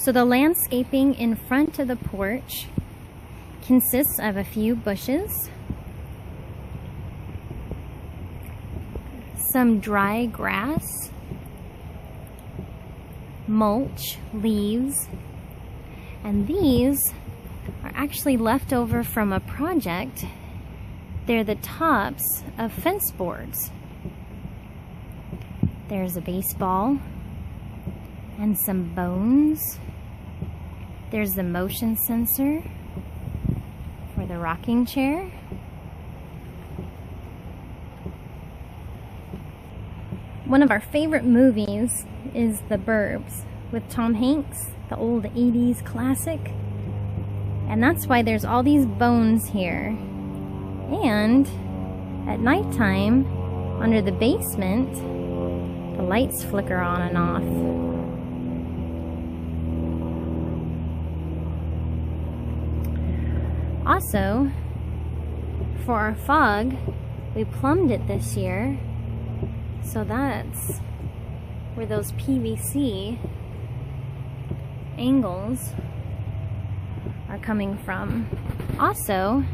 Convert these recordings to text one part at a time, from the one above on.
So the landscaping in front of the porch consists of a few bushes, some dry grass, mulch, leaves, and these are actually left over from a project. They're the tops of fence boards. There's a baseball and some bones. There's the motion sensor for the rocking chair. One of our favorite movies is The Burbs with Tom Hanks, the old 80s classic. And that's why there's all these bones here. And at nighttime, under the basement, the lights flicker on and off. Also, for our fog, we plumbed it this year. So that's where those PVC angles are coming from. Also,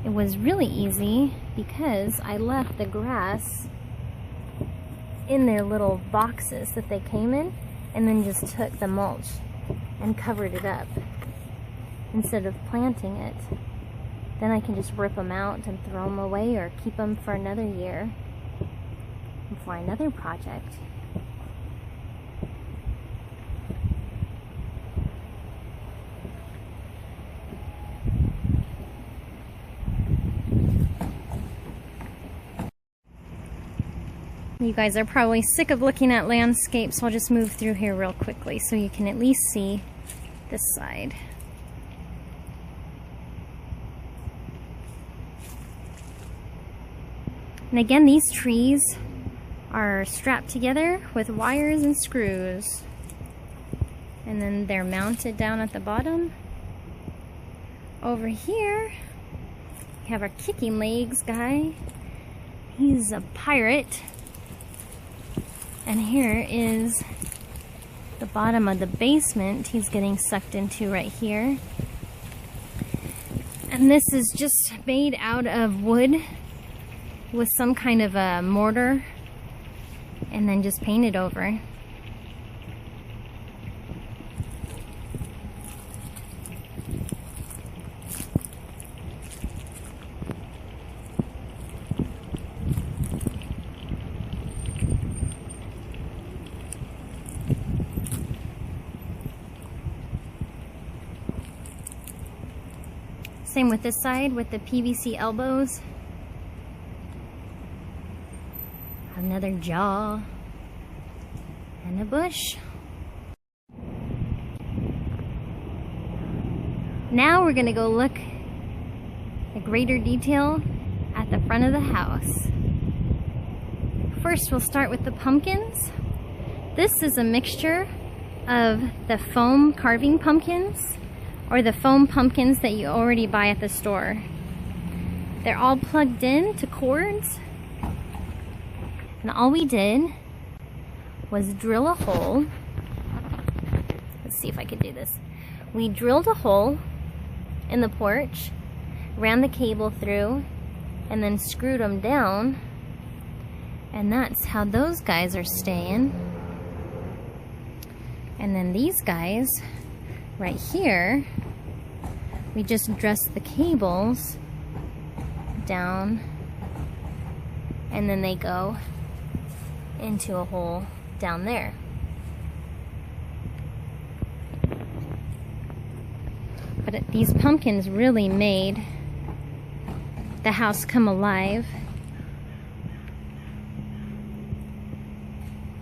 it was really easy because I left the grass in their little boxes that they came in and then just took the mulch and covered it up instead of planting it. Then I can just rip them out and throw them away or keep them for another year for another project. You guys are probably sick of looking at landscapes, so I'll just move through here real quickly so you can at least see this side. And again, these trees are strapped together with wires and screws. And then they're mounted down at the bottom. Over here, we have our kicking legs guy. He's a pirate. And here is the bottom of the basement he's getting sucked into right here. And this is just made out of wood with some kind of a mortar and then just painted over. Same with this side with the PVC elbows. Another jaw and a bush. Now we're gonna go look at greater detail at the front of the house. First, we'll start with the pumpkins. This is a mixture of the foam carving pumpkins or the foam pumpkins that you already buy at the store. They're all plugged in to cords. And all we did was drill a hole. Let's see if I could do this. We drilled a hole in the porch, ran the cable through, and then screwed them down. And that's how those guys are staying. And then these guys right here, we just dressed the cables down, and then they go into a hole down there. But these pumpkins really made the house come alive.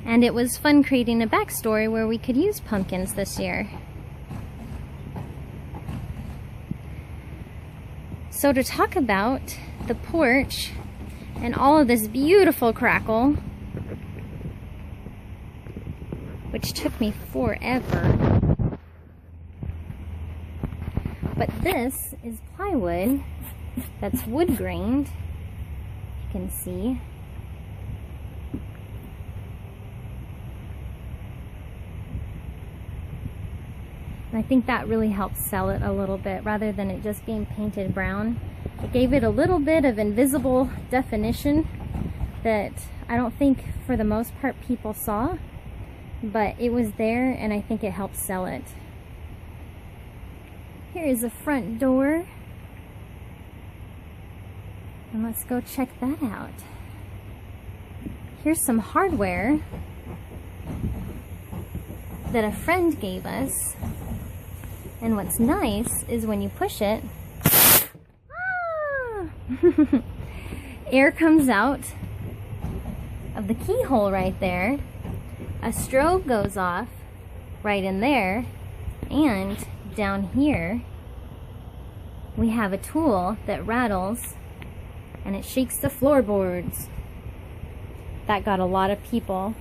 And it was fun creating a backstory where we could use pumpkins this year. So to talk about the porch and all of this beautiful crackle, which took me forever. But this is plywood that's wood grained, you can see. And I think that really helped sell it a little bit rather than it just being painted brown. It gave it a little bit of invisible definition that I don't think for the most part people saw, but it was there and I think it helped sell it. Here is the front door. And let's go check that out. Here's some hardware that a friend gave us. And what's nice is when you push it, air comes out of the keyhole right there. A strobe goes off right in there. And down here, we have a tool that rattles and it shakes the floorboards. That got a lot of people.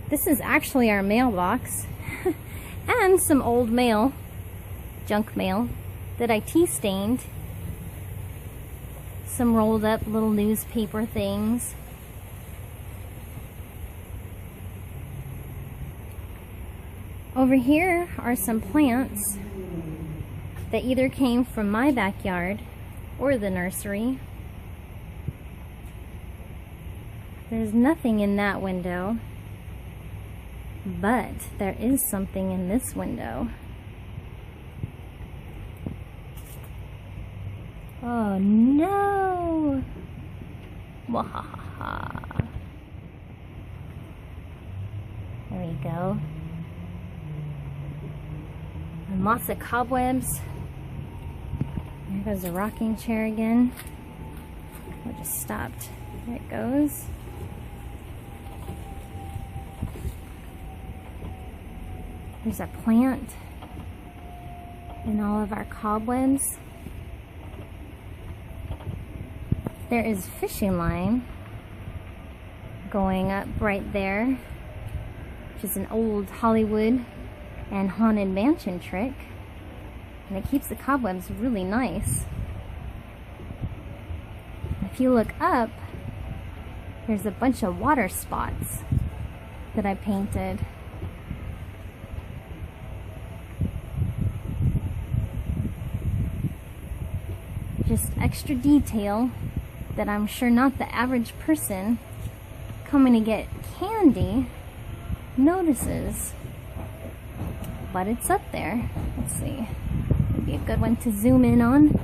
This is actually our mailbox and some old mail, junk mail, that I tea stained. Some rolled up little newspaper things. Over here are some plants that either came from my backyard or the nursery. There's nothing in that window, but there is something in this window. Oh no! Wahaha! There we go. And lots of cobwebs. There goes the rocking chair again. Oh, just stopped. There it goes. There's a plant and all of our cobwebs. There is fishing line going up right there, which is an old Hollywood and Haunted Mansion trick. And it keeps the cobwebs really nice. If you look up, there's a bunch of water spots that I painted. Just extra detail that I'm sure not the average person coming to get candy notices. But it's up there. Let's see. Maybe a good one to zoom in on.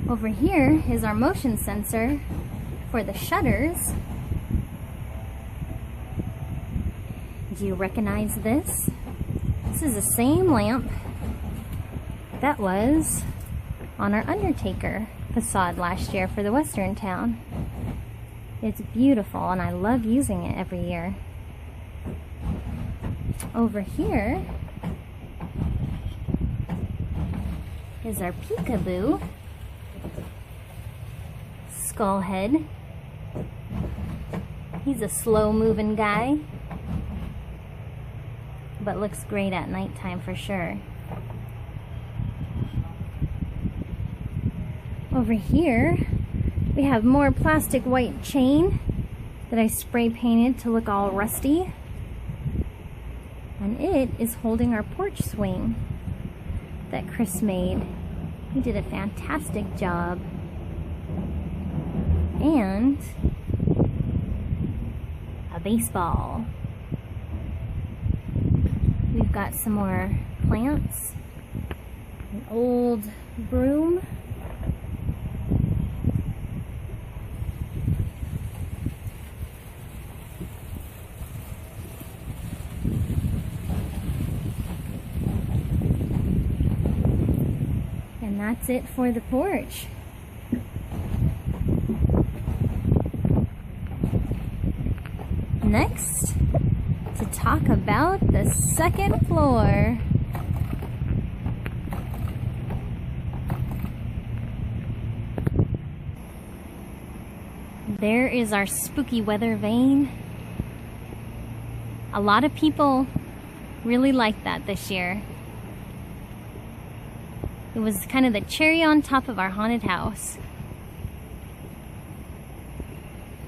Over here is our motion sensor for the shutters. Do you recognize this? This is the same lamp that was on our Undertaker facade last year for the Western town. It's beautiful and I love using it every year. Over here is our Peekaboo skull head. He's a slow moving guy, but looks great at nighttime for sure. Over here we have more plastic white chain that I spray painted to look all rusty, and it is holding our porch swing that Chris made. He did a fantastic job. And a baseball. We've got some more plants, an old broom, and that's it for the porch. Next, to talk about the second floor. There is our spooky weather vane. A lot of people really liked that this year. It was kind of the cherry on top of our haunted house.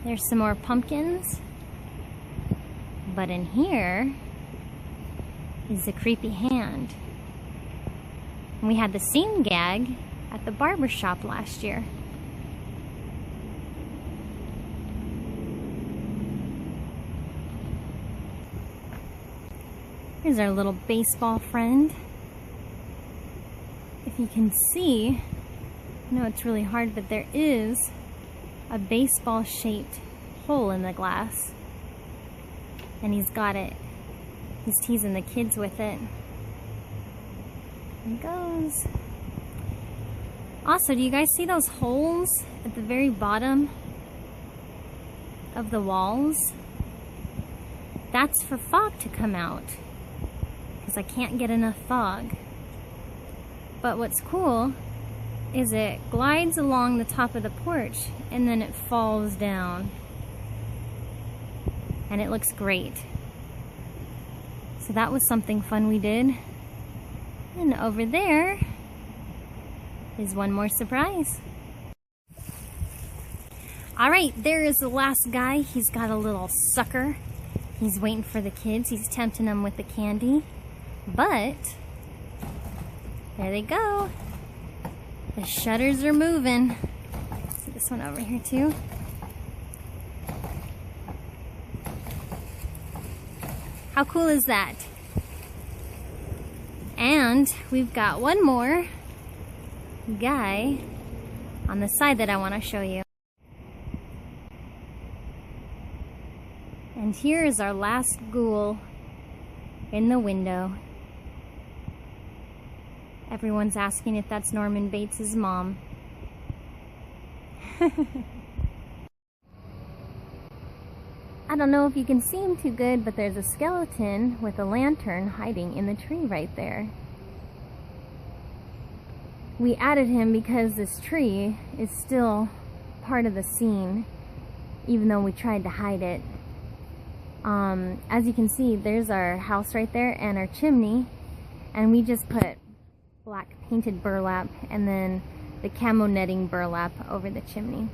There's some more pumpkins. But in here is a creepy hand. And we had the same gag at the barber shop last year. Here's our little baseball friend. If you can see, I know it's really hard, but there is a baseball-shaped hole in the glass. And he's got it. He's teasing the kids with it. There he goes. Also, do you guys see those holes at the very bottom of the walls? That's for fog to come out, because I can't get enough fog. But what's cool is it glides along the top of the porch and then it falls down. And it looks great. So that was something fun we did. And over there is one more surprise. All right, there is the last guy. He's got a little sucker. He's waiting for the kids. He's tempting them with the candy. But there they go. The shutters are moving. See this one over here too. How cool is that? And we've got one more guy on the side that I want to show you. And here is our last ghoul in the window. Everyone's asking if that's Norman Bates' mom. I don't know if you can see him too good, but there's a skeleton with a lantern hiding in the tree right there. We added him because this tree is still part of the scene, even though we tried to hide it. As you can see, there's our house right there and our chimney, and we just put black painted burlap and then the camo netting burlap over the chimney.